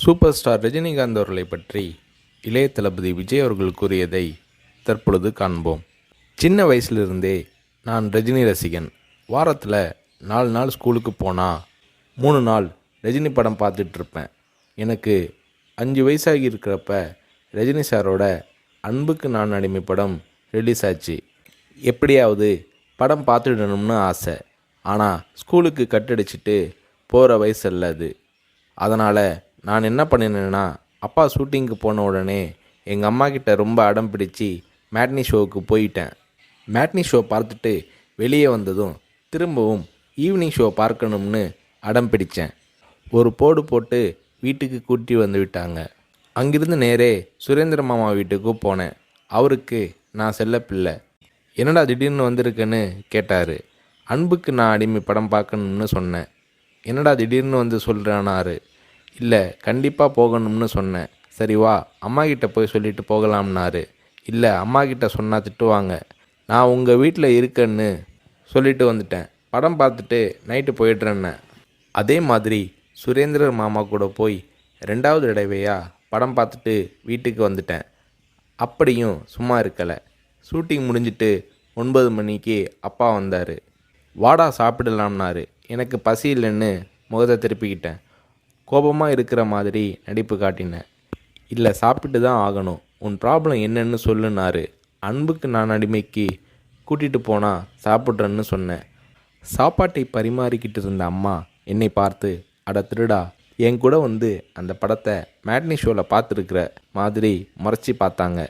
Super star Rajinikanth அவர்களை பற்றி இளைய தளபதி விஜய் அவர்கள் கூறியதை தற்பொழுது காண்போம். சின்ன வயசுலிருந்தே நான் ரஜினி ரசிகன். வாரத்தில் 4 நாள் ஸ்கூலுக்கு போனால் 3 நாள் ரஜினி படம் பார்த்துட்ருப்பேன். எனக்கு 5 வயசாகி இருக்கிறப்ப ரஜினி சாரோட அன்புக்கு நான் அடிமை படம் ரிலீஸ் ஆச்சு. எப்படியாவது படம் பார்த்துடணும்னு ஆசை. ஆனால் ஸ்கூலுக்கு கட்டடிச்சிட்டு போகிற வயசு அல்ல அது. அதனால் நான் என்ன பண்ணினேன்னா, அப்பா ஷூட்டிங்க்கு போன உடனே எங்கள் அம்மா கிட்ட ரொம்ப அடம் பிடிச்சி மேட்னி ஷோவுக்கு போயிட்டேன். மேட்னி ஷோ பார்த்துட்டு வெளியே வந்ததும் திரும்பவும் ஈவினிங் ஷோ பார்க்கணும்னு அடம் பிடித்தேன். ஒரு போடு போட்டு வீட்டுக்கு கூட்டி வந்து விட்டாங்க. அங்கிருந்து நேரே சுரேந்திர மாமா வீட்டுக்கு போனேன். அவருக்கு நான் செல்ல பிள்ளை. என்னடா திடீர்னு வந்திருக்கேன்னு கேட்டார். அன்புக்கு நான் அடிமை படம் பார்க்கணும்னு சொன்னேன். என்னடா திடீர்னு வந்து சொல்கிறானாரு. இல்லை, கண்டிப்பாக போகணும்னு சொன்னேன். சரி வா, அம்மா கிட்ட போய் சொல்லிட்டு போகலாம்னாரு. இல்லை, அம்மா கிட்ட சொன்னால் திட்டுவாங்க. நான் உங்கள் வீட்டில் இருக்கேன்னு சொல்லிட்டு வந்துட்டேன். படம் பார்த்துட்டு நைட்டு போயிடுறேன்னு. அதே மாதிரி சுரேந்திரர் மாமா கூட போய் 2வது தடவையாக படம் பார்த்துட்டு வீட்டுக்கு வந்துட்டேன். அப்படியும் சும்மா இருக்கலை. ஷூட்டிங் முடிஞ்சிட்டு 9 மணிக்கு அப்பா வந்தார். வாடா சாப்பிடலாம்னாரு. எனக்கு பசி இல்லைன்னு முகத்தை திருப்பிக்கிட்டேன். கோபமாக இருக்கிற மாதிரி நடிப்பு காட்டினேன். இல்லை, சாப்பிட்டு தான் ஆகணும். உன் ப்ராப்ளம் என்னன்னு சொல்லுனாரு. அன்புக்கு நான் அடிமைக்கு கூட்டிகிட்டு போனால் சாப்பிட்றேன்னு சொன்னேன். சாப்பாட்டை பரிமாறிக்கிட்டு இருந்த அம்மா என்னை பார்த்து, அட திருடா, என் கூட வந்து அந்த படத்தை மேட்னி ஷோவில் பார்த்துருக்குற மாதிரி முறைச்சி பார்த்தாங்க.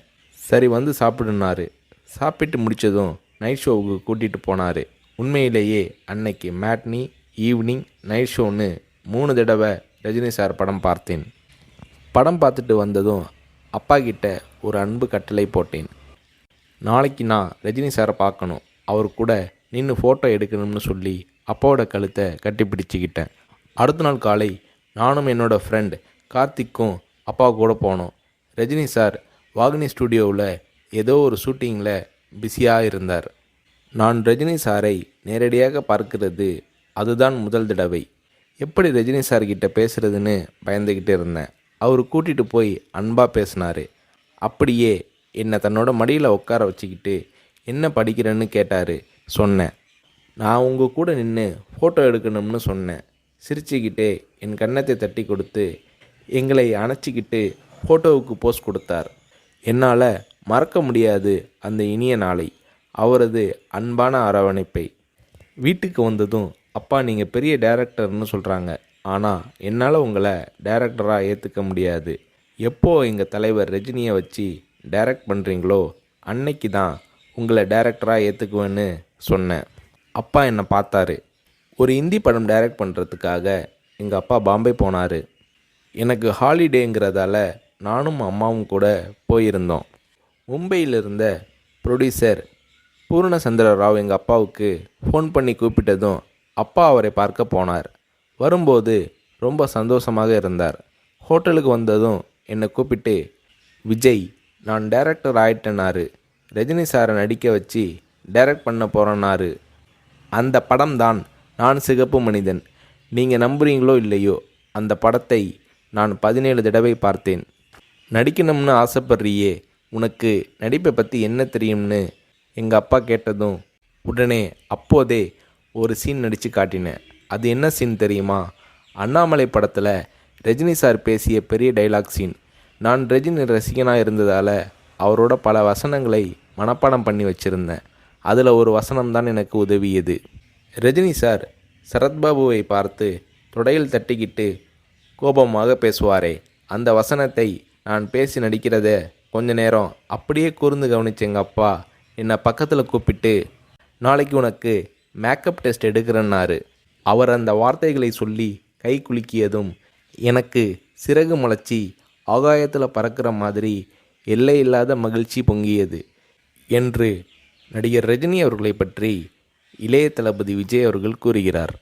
சரி வந்து சாப்பிடுனாரு. சாப்பிட்டு முடித்ததும் நைட் ஷோவுக்கு கூட்டிகிட்டு போனார். உண்மையிலேயே அன்னைக்கு மேட்னி, ஈவினிங், நைட் ஷோன்னு 3 தடவை ரஜினி சார் படம் பார்த்தேன். படம் பார்த்துட்டு வந்ததும் அப்பா கிட்ட ஒரு அன்பு கட்டளை போட்டேன். நாளைக்கு நான் ரஜினி சாரை பார்க்கணும், அவர் கூட நின்று ஃபோட்டோ எடுக்கணும்னு சொல்லி அப்பாவோட கழுத்தை கட்டி பிடிச்சிக்கிட்டேன். அடுத்த நாள் காலை நானும் என்னோடய ஃப்ரெண்ட் கார்த்திக்கும் அப்பா கூட போனோம். ரஜினி சார் வாகினி ஸ்டுடியோவில் ஏதோ ஒரு ஷூட்டிங்கில் பிஸியாக இருந்தார். நான் ரஜினி சாரை நேரடியாக பார்க்கிறது அதுதான் முதல் தடவை. எப்படி ரஜினி சார்கிட்ட பேசுகிறதுன்னு பயந்துக்கிட்டு இருந்தேன். அவர் கூட்டிகிட்டு போய் அன்பாக பேசினார். அப்படியே என்னை தன்னோட மடியில் உட்கார வச்சுக்கிட்டு என்ன படிக்கிறேன்னு கேட்டார். சொன்னேன், நான் உங்கள் கூட நின்று ஃபோட்டோ எடுக்கணும்னு சொன்னேன். சிரிச்சுக்கிட்டே என் கன்னத்தை தட்டி கொடுத்து எங்களை அணைச்சிக்கிட்டு ஃபோட்டோவுக்கு போஸ் கொடுத்தார். என்னால் மறக்க முடியாது அந்த இனிய நாளை, அவரது அன்பான அரவணைப்பை. வீட்டுக்கு வந்ததும், அப்பா நீங்கள் பெரிய டைரக்டர்னு சொல்கிறாங்க, ஆனால் என்னால் உங்களை டைரக்டராக ஏற்றுக்க முடியாது. எப்போ எங்கள் தலைவர் ரஜினியை வச்சு டைரக்ட் பண்ணுறீங்களோ அன்னைக்கு தான் உங்களை டைரக்டராக ஏற்றுக்குவேன்னு சொன்னேன். அப்பா என்னை பார்த்தாரு. ஒரு ஹிந்தி படம் டைரக்ட் பண்ணுறதுக்காக எங்கள் அப்பா பாம்பே போனார். எனக்கு ஹாலிடேங்கிறதால நானும் அம்மாவும் கூட போயிருந்தோம். மும்பையில் இருந்த ப்ரொடியூசர் பூர்ணச்சந்திர ராவ் எங்கள் அப்பாவுக்கு ஃபோன் பண்ணி கூப்பிட்டதும் அப்பா அவரை பார்க்க போனார். வரும்போது ரொம்ப சந்தோஷமாக இருந்தார். ஹோட்டலுக்கு வந்ததும் என்னை கூப்பிட்டு, விஜய், நான் டைரக்டர் ஆயிட்டேனாரு. ரஜினி சாரை நடிக்க வச்சு டைரக்ட் பண்ண போகிறேன்னாரு. அந்த படம் தான் நான் சிகப்பு மனிதன். நீங்கள் நம்புறீங்களோ இல்லையோ, அந்த படத்தை நான் 17 தடவை பார்த்தேன். நடிக்கணும்னு ஆசைப்படுறியே, உனக்கு நடிப்பை பற்றி என்ன தெரியும்னு எங்கள் அப்பா கேட்டதும் உடனே அப்போதே ஒரு சீன் நடித்து காட்டினேன். அது என்ன சீன் தெரியுமா? அண்ணாமலை படத்தில் ரஜினி சார் பேசிய பெரிய டைலாக் சீன். நான் ரஜினி ரசிகனாக இருந்ததால் அவரோட பல வசனங்களை மனப்பாடம் பண்ணி வச்சுருந்தேன். அதில் ஒரு வசனம்தான் எனக்கு உதவியது. ரஜினி சார் சரத்பாபுவை பார்த்து தொடையில் தட்டிக்கிட்டு கோபமாக பேசுவாரே, அந்த வசனத்தை நான் பேசி நடிக்கிறத கொஞ்ச நேரம் அப்படியே கூர்ந்து கவனிச்ச எங்கள் அப்பா என்னை பக்கத்தில் கூப்பிட்டு, நாளைக்கு உனக்கு மேக்கப் டெஸ்ட் எடுக்கிறேன்னாரு. அவர் அந்த வார்த்தைகளை சொல்லி கை குலுக்கியதும் எனக்கு சிறகு முளைச்சி ஆகாயத்தில் பறக்கிற மாதிரி எல்லையில்லாத மகிழ்ச்சி பொங்கியது என்று நடிகர் ரஜினி அவர்களை பற்றி இளைய தளபதி விஜய் அவர்கள் கூறுகிறார்.